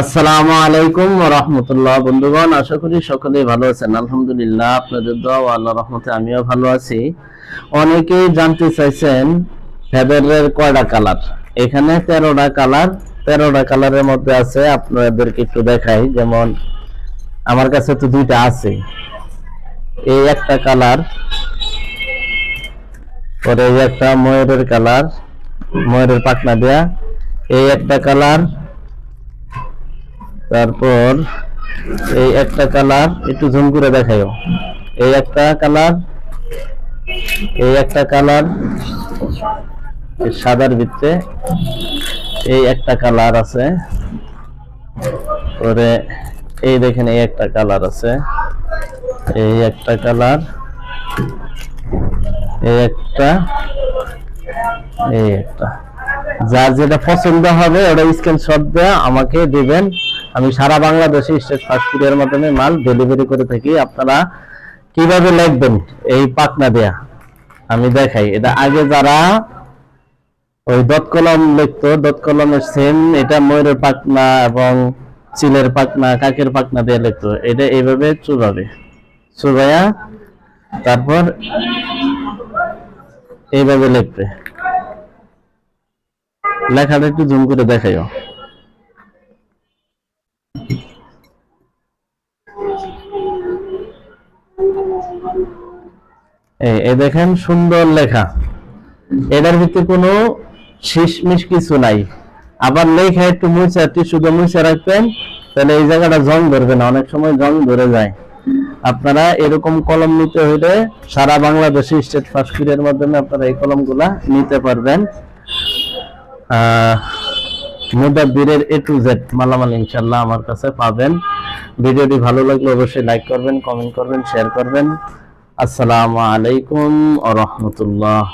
আসসালামু আলাইকুম ওয়া রাহমাতুল্লাহ। বন্ধুগণ, আশা করি সকলেই ভালো আছেন। আলহামদুলিল্লাহ, আপনাদের দোয়া ও আল্লাহর রহমতে আমিও ভালো আছি। অনেকেই জানতে চাইছেন ফেভারের কয়টা কালার। এখানে 13টা কালার। 13টা কালারের মধ্যে আছে, আপনাদেরকে একটু দেখাই। যেমন আমার কাছে তো দুইটা আছে। এই একটা কালার, পরে এই একটা ময়ূরের কালার, ময়ূরের পাখনা দেয়া। এই একটা কালার, তারপর এই একটা কালার, একটু জুম করে দেখাইও। এই একটা কালার, এই একটা কালার সাদার ভিতরে, এই একটা কালার আছে। পরে এই দেখেন, এই একটা কালার আছে, এই একটা কালার, এই একটা, এই একটা। যার যেটা পছন্দ হবে ওটা স্ক্রিনশট দিয়ে আমাকে দিবেন। আমি সারা বাংলাদেশে স্টেট ফাস্ট কুরিয়ার মাধ্যমে মাল ডেলিভারি করে থাকি। আপনারা কিভাবে লিখবেন এই পাখনা দেয়া আমি দেখাই। এটা আগে যারা ওই দত কলম লিখতো, দত কলমের সেম এটা ময়ূরের পাখনা এবং চিলের পাখনা, কাকের পাখনা দিয়ে লিখতো। এটা এইভাবে চুবাবে, চুবাইয়া তারপর এইভাবে লিখবে। লেখাটা একটু জুম করে দেখাইও। এই দেখেন, সুন্দর লেখা। এটার ভিতরে কোনো শিশমিশ কিছু নাই। আবার লেখা একটু মুছে, টিস্যু দিয়ে মুছে রাখবেন, তাহলে এই জায়গাটা জং ধরবে না। অনেক সময় জং ধরে যায়। আপনারা এরকম কলম নিতে হলে সারা বাংলাদেশে স্টেট ফাস্ট কুরিয়ার মাধ্যমে আপনারা এই কলমগুলা নিতে পারবেন। মুদাব্বিরের A to Z মালামাল ইনশাআল্লাহ আমার কাছে পাবেন। ভিডিওটি ভালো লাগলে অবশ্যই লাইক করবেন, কমেন্ট করবেন, শেয়ার করবেন। আসসালামু আলাইকুম ওয়া রাহমাতুল্লাহ।